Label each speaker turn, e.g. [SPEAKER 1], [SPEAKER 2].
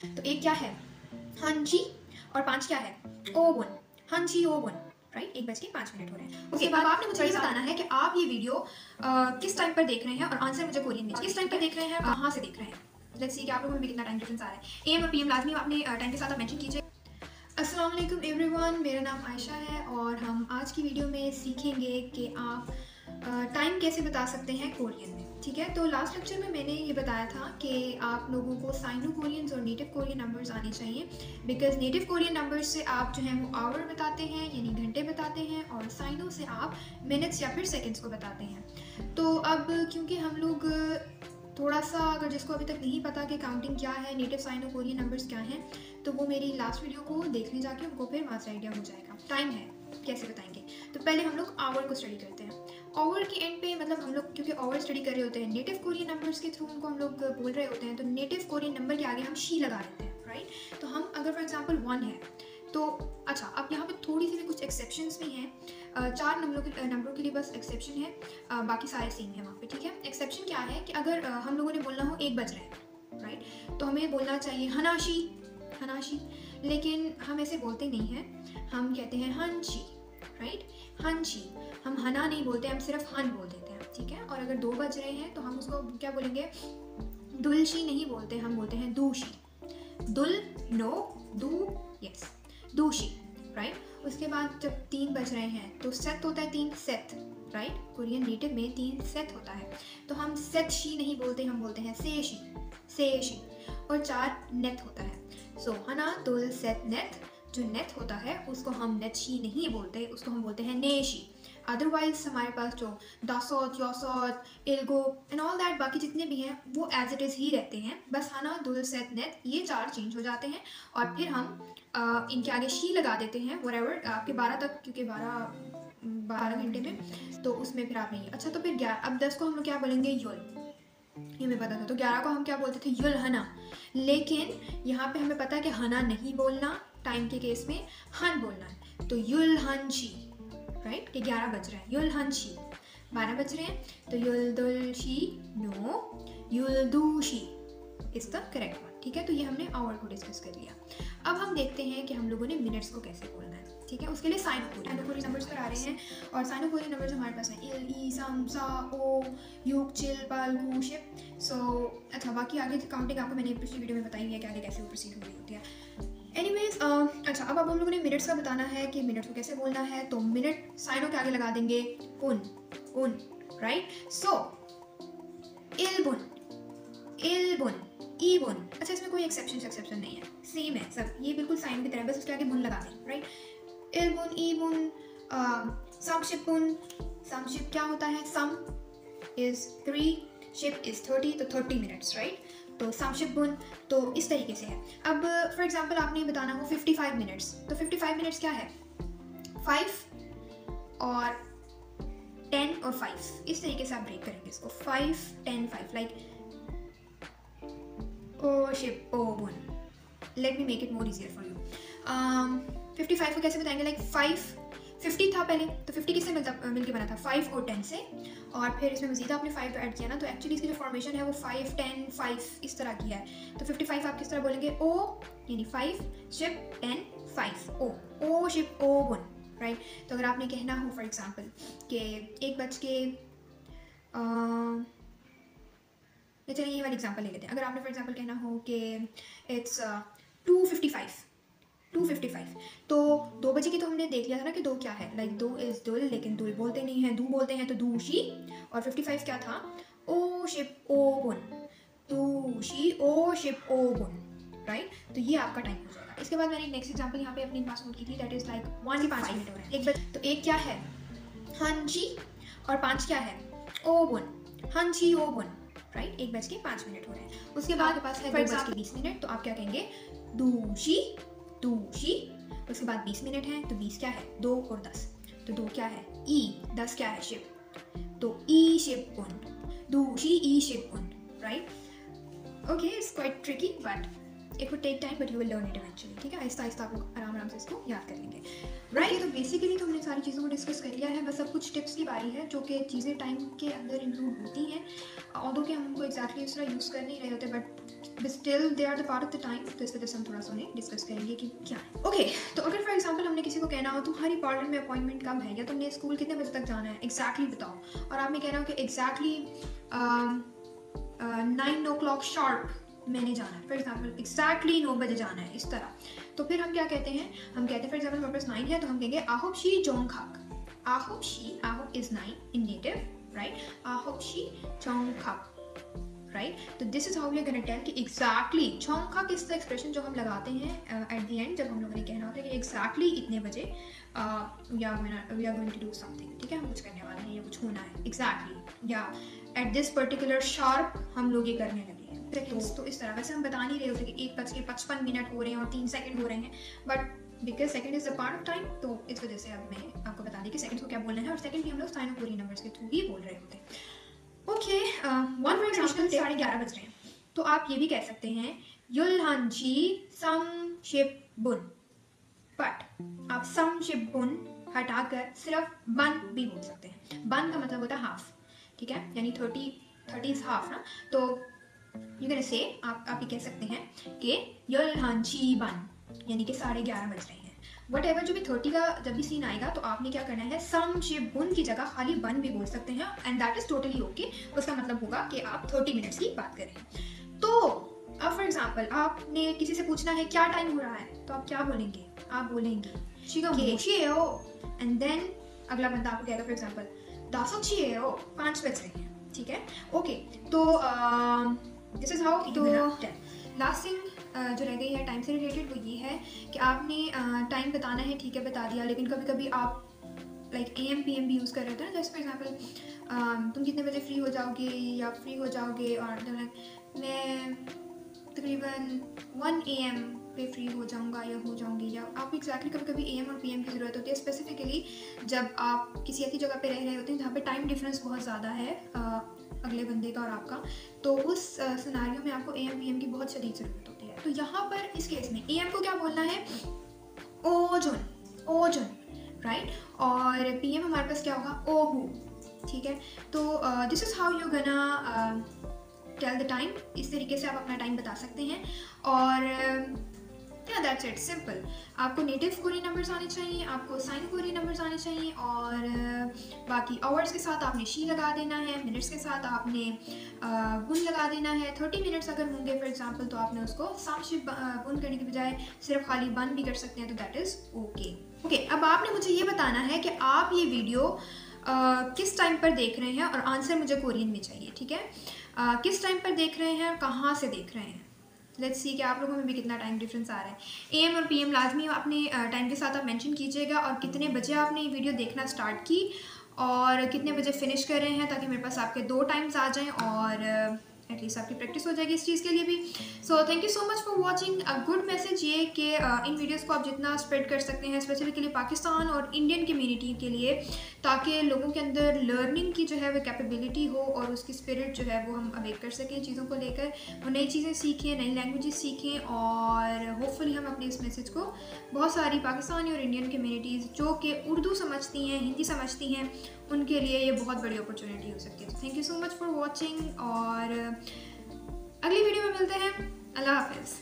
[SPEAKER 1] तो एक क्या है हंची और 5 क्या है ओवन, हंची ओवन, राइट। 1:05 हो रहे हैं। उसके बाद आपने मुझे ये बताना है कि आप ये वीडियो किस टाइम पर देख रहे हैं और आंसर मुझे कोरियन में किस टाइम पर देख रहे हैं, कहाँ से देख रहे हैं। लेट्स सी कि आप लोगों में भी कितना टाइम डिफरेंस आ रहा है। एम और पीएम लाजमी आपने टाइम के साथ आप मेंशन कीजिए। अस्सलाम वालेकुम एवरीवन, मेरा नाम आयशा है और हम आज की वीडियो में सीखेंगे कि आप टाइम कैसे बता सकते हैं कोरियन में। ठीक है, तो लास्ट लेक्चर में मैंने ये बताया था कि आप लोगों को साइनो कोरियंस और नेटिव कोरियन नंबर्स आने चाहिए, बिकॉज नेटिव कोरियन नंबर्स से आप जो हैं वो आवर बताते हैं यानी घंटे बताते हैं, और साइनो से आप मिनट्स या फिर सेकंड्स को बताते हैं। तो अब क्योंकि हम लोग थोड़ा सा, अगर जिसको अभी तक नहीं पता कि काउंटिंग क्या है, नेटिव साइनो कोरियन नंबर्स क्या हैं, तो वो मेरी लास्ट वीडियो को देखने जाके उनको फिर वहाँ से आइडिया हो जाएगा। टाइम है कैसे बताएंगे, तो पहले हम लोग आवर को स्टडी करते हैं। आवर के एंड पे मतलब हम लोग क्योंकि आवर स्टडी कर रहे होते हैं नेटिव कोरियन नंबर्स के थ्रू, उनको हम लोग बोल रहे होते हैं, तो नेटिव कोरियन नंबर के आगे हम शी लगा देते हैं, राइट। तो हम अगर फॉर एग्जांपल 1 है तो अच्छा, अब यहाँ पे थोड़ी सी भी कुछ एक्सेप्शंस भी हैं। 4 नंबरों के लिए बस एक्सेप्शन है, बाकी सारे सेम है वहाँ पे। ठीक है, एक्सेप्शन क्या है कि अगर हम लोगों ने बोलना हो 1 बज रहे हैं, राइट, तो हमें बोलना चाहिए हनाशी हनाशी, लेकिन हम ऐसे बोलते नहीं हैं, हम कहते हैं हंची, राइट, हंची। हम हना नहीं बोलते, हम सिर्फ हन बोल देते हैं। ठीक है, और अगर 2 बज रहे हैं तो हम उसको क्या बोलेंगे, दुलशी नहीं बोलते, हम बोलते हैं दूशी। दुल नो, दू यस, दूशी, राइट। उसके बाद जब 3 बज रहे हैं तो सेट होता है 3 सेट, राइट। कोरियन नेटिव में 3 सेट होता है, तो हम सेट शी नहीं बोलते, हम बोलते हैं सेशी सेशी। और 4 नेट होता है, सो हना दुल सेट नेट। जो नेट होता है उसको हम नेटशी नहीं बोलते, उसको हम बोलते हैं नेशी। अदरवाइज हमारे पास जो दासोत, योसोत, इल्गो एंड ऑल दैट बाकी जितने भी हैं वो एज इट इज़ ही रहते हैं, बस हना दुल सेट नेट ये 4 चेंज हो जाते हैं, और फिर हम इनके आगे शी लगा देते हैं व्हाटएवर आपके 12 तक, क्योंकि 12 घंटे में, तो उसमें फिर आप नहीं। अच्छा, तो फिर 11, अब 10 को हम लोग क्या बोलेंगे, युल, ये हमें पता था। तो 11 को हम क्या बोलते थे, युल हना, लेकिन यहाँ पे हमें पता है कि हना नहीं बोलना, टाइम के केस में हन बोलना है, तो युल हन शी, राइट, कि 11 बज रहे हैं, युल हन शी। 12 बज रहे हैं तो युल दुल शी, नो, युल दू she is the correct one. ठीक है, तो ये हमने आवर को डिस्कस कर लिया। अब हम देखते हैं कि हम लोगों ने मिनट्स को कैसे बोलना है। ठीक है, उसके लिए साइनोकोरियन नंबर्स पर आ रहे हैं, और साइनोकोरियन नंबर्स हमारे पास हैं इल, ई, सम, सा, ओ, युग, चिल, पाल, गु, शिप। सो अच्छा, बाकी आगे काउंटिंग आपको मैंने पिछली वीडियो में बताई हुई है कि आगे कैसे वो प्रोसीड हो रही होती है। एनीवेज, अच्छा, अब हम लोगों ने मिनट्स का बताना है कि मिनट्स को कैसे बोलना है, तो मिनट साइनों के आगे लगा देंगे उन, राइट। सो इल्बुन, इल्बुन, ईबुन। अच्छा, इसमें कोई एक्सेप्शन नहीं है, सेम है सब, ये बिल्कुल साइन की तरह, बस उसके आगे बुन लगा दें, राइट। इल्बुन, ईबुन, समशिपुन। समशिप क्या होता है, सम इज 3, शिप इज 30, तो 30 मिनट्स, राइट। तो समशिपुन, तो इस तरीके से है। अब फॉर एग्जांपल आपने बताना हो 55 मिनट्स, तो 55 मिनट्स क्या है, 5 और 10 और 5, इस तरीके से आप ब्रेक करेंगे इसको, 5 10 5, लाइक ओ शिप ओ बुन। Let me make it more easier for you. 55 को कैसे बताएंगे, लाइक 50 था पहले, तो 50 किससे मिलके बना था, 5 और 10 से, और फिर इसमें मजीद आपने 5 ऐड किया ना, तो एक्चुअली इसकी जो फॉर्मेशन है वो 5 10 5 इस तरह की है। तो 55 आप किस तरह बोलेंगे, ओ यानी 5 शिप 10 5, ओ शिप ओ बुन, राइट। तो अगर आपने कहना हो फॉर एग्जांपल कि 1 बज के, चलिए ये वाली एग्जांपल ले लेते हैं। अगर आपने फॉर एग्जांपल कहना हो कि इट्स 2:55, तो 2 बजे की तो हमने देख लिया था ना कि 2 क्या है, लाइक 2 इज दुल, लेकिन दुल बोलते नहीं है, दू बोलते हैं, तो दूशी। और 55 क्या था, ओ शिप ओ बुन, दूशी ओ शिप ओ बुन, राइट। तो ये आपका टाइम हो जाएगा। इसके बाद मैंने नेक्स्ट एग्जांपल यहाँ पे अपने पास नोट की थी, दैट इज लाइक 1 के 5 मिनट हो रहे हैं, 1 बजे। तो 1 क्या है, हंची, और 5 क्या है, ओ बुन, हंची ओ बुन, राइट। 1:05 हो रहे हैं। उसके बाद आपके पास है 2:20 मिनट, तो आप क्या कहेंगे, दूशी दूशी। उसके बाद 20 मिनट है, तो 20 क्या है, 2 और 10, तो 2 क्या है, ई, 10 क्या है, शिप, तो ई शिप बुन, दूशी ई शिप बुन, right. Okay, it's quite tricky but it will take time but you will learn it eventually, ठीक है। आहिस्ता आहिस्ता आप लोग आराम आराम से इसको याद कर लेंगे, राइट। तो बेसिकली तो हमने सारी चीज़ों को डिस्कस कर लिया है, बस अब कुछ टिप्स की बारी है जो कि चीज़ें टाइम के अंदर इंक्लूड होती हैं, ऑल्दो कि हम उनको एग्जैक्टली इस तरह यूज़ कर नहीं रहे होते, but still they are the part of the time. तो इस वजह से हम थोड़ा सा उन्हें डिस्कस करेंगे कि क्या है। ओके, तो अगर फॉर एग्जांपल हमने किसी को कहना हो तुम्हारी पार्लर में अपॉइंटमेंट कब है, या तुमने स्कूल कितने बजे तक जाना है, एग्जैक्टली बताओ, और आपने कहना हो कि एग्जैक्टली 9 o'clock शार्प मैंने जाना है, फॉर एग्जाम्पल एग्जैक्टली 9 बजे जाना है, इस तरह। तो फिर हम क्या कहते हैं, हम कहते हैं फॉर एग्जाम्पल हमारे पास 9 है, तो हम कहेंगे आई होप शी जोंगखाक। I hope is 9 in native, right. I hope she जोंगखाक, राइट। तो this is how we are gonna tell कि एग्जैक्टली जोंगखाक इज द एक्सप्रेशन जो हम लगाते हैं एट द एंड, जब हम लोगों ने कहना होता है कि एग्जैक्टली इतने बजे we are going to do something, ठीक है, हम कुछ करने वाले हैं या कुछ होना है, एग्जैक्टली, या एट दिस पर्टिकुलर शार्प हम लोग ये करने लगे हैं। तो इस तरह वैसे हम बता नहीं रहे होते कि 1:55 हो रहे हैं और 3 सेकंड हो रहे हैं, but because second is a part of time, तो इस वजह से अब मैं आपको बता दी कि सेकंड को क्या बोलना है, और सेकंड भी हम लोग साइनोफोरी नंबर्स के थ्रू ही बोल रहे होते हैं। ओके, 1 फॉर एग्जाम्पल 11:30 बज रहे हैं, तो आप ये भी कह सकते हैं युलहानजी समशिबुन, बट आप समशिबुन हटाकर सिर्फ बन भी बोल सकते हैं। बन का मतलब होता है हाफ, ठीक है, यानी 30 इज हाफ ना, तो यू कैन से आप ये कह सकते हैं कि युलहानजी बन, यानी कि 11:30 बज रहे हैं। वट एवर जो भी 30 का जब भी सीन आएगा तो आपने क्या करना है, समशिबुन की जगह खाली बन भी बोल सकते हैं, and that is totally okay. उसका मतलब होगा कि आप 30 मिनट्स की बात करें। तो अब फॉर एग्जाम्पल आपने किसी से पूछना है क्या टाइम हो रहा है, तो आप क्या बोलेंगे, आप बोलेंगे एंड देन अगला बंदा आपको कहेगा फॉर एग्जाम्पल 5 बज रहे हैं, ठीक है, ओके। तो दिस इज हाउ। तो लास्ट थिंग जो रह गई है टाइम से रिलेटेड, वो ये है कि आपने टाइम बताना है, ठीक है, बता दिया, लेकिन कभी कभी आप लाइक AM PM भी यूज़ कर रहे होते हैं ना, जैसे फॉर एग्जाम्पल तुम कितने बजे फ्री हो जाओगे या फ्री हो जाओगे, और मैं तकरीबन 1 AM पे फ्री हो जाऊंगा या हो जाऊंगी, या आप एग्जैक्टली कभी कभी AM और PM की ज़रूरत होती है, स्पेसिफिकली जब आप किसी ऐसी जगह पे रह रहे होते हैं जहाँ पे टाइम डिफरेंस बहुत ज़्यादा है अगले बंदे का और आपका, तो उस सिनारियो में आपको AM PM की बहुत शदीद ज़रूरत होती है। तो यहाँ पर इस केस में AM को क्या बोलना है, ओजुन, राइट, और PM हमारे पास क्या होगा, ओहू, ठीक है। तो this is how you gonna tell the time, इस तरीके से आप अपना टाइम बता सकते हैं। और या दैट्स इट, सिंपल। आपको नेटिव कोरियन नंबर्स आने चाहिए, आपको साइन कोरियन नंबर्स आने चाहिए, और बाकी आवर्स के साथ आपने शी लगा देना है, मिनट्स के साथ आपने बुन लगा देना है। 30 मिनट्स अगर होंगे फॉर एग्जांपल, तो आपने उसको सामशिप बुन करने की बजाय सिर्फ खाली बन भी कर सकते हैं, तो दैट इज़ ओके। अब आपने मुझे ये बताना है कि आप ये वीडियो किस टाइम पर देख रहे हैं, और आंसर मुझे कोरियन में चाहिए, ठीक है। किस टाइम पर देख रहे हैं और कहाँ से देख रहे हैं, लेट्स सी कि आप लोगों में भी कितना टाइम डिफरेंस आ रहा है। AM और PM लाजमी अपने टाइम के साथ आप मेंशन कीजिएगा, और कितने बजे आपने ये वीडियो देखना स्टार्ट की और कितने बजे फिनिश कर रहे हैं, ताकि मेरे पास आपके 2 टाइम्स आ जाएं और एटलीस्ट आपकी प्रैक्टिस हो जाएगी इस चीज़ के लिए भी। So thank you so much for watching. A good message ये कि इन वीडियोस को आप जितना स्प्रेड कर सकते हैं, स्पेसिफिकली पाकिस्तान और इंडियन कम्युनिटी के लिए, ताकि लोगों के अंदर लर्निंग की जो है वो कैपेबिलिटी हो और उसकी स्पिरिट जो है वो हम अवेक कर सकें चीज़ों को लेकर, वो नई चीज़ें सीखें, नई लैंग्वेजेस सीखें, और होपफुली हम अपने इस मैसेज को बहुत सारी पाकिस्तानी और इंडियन कम्युनिटीज़ जो कि उर्दू समझती हैं, हिंदी समझती हैं, उनके लिए ये बहुत बड़ी अपॉर्चुनिटी हो सकती है। Thank you so much for watching, और अगली वीडियो में मिलते हैं। अल्लाह हाफिज़।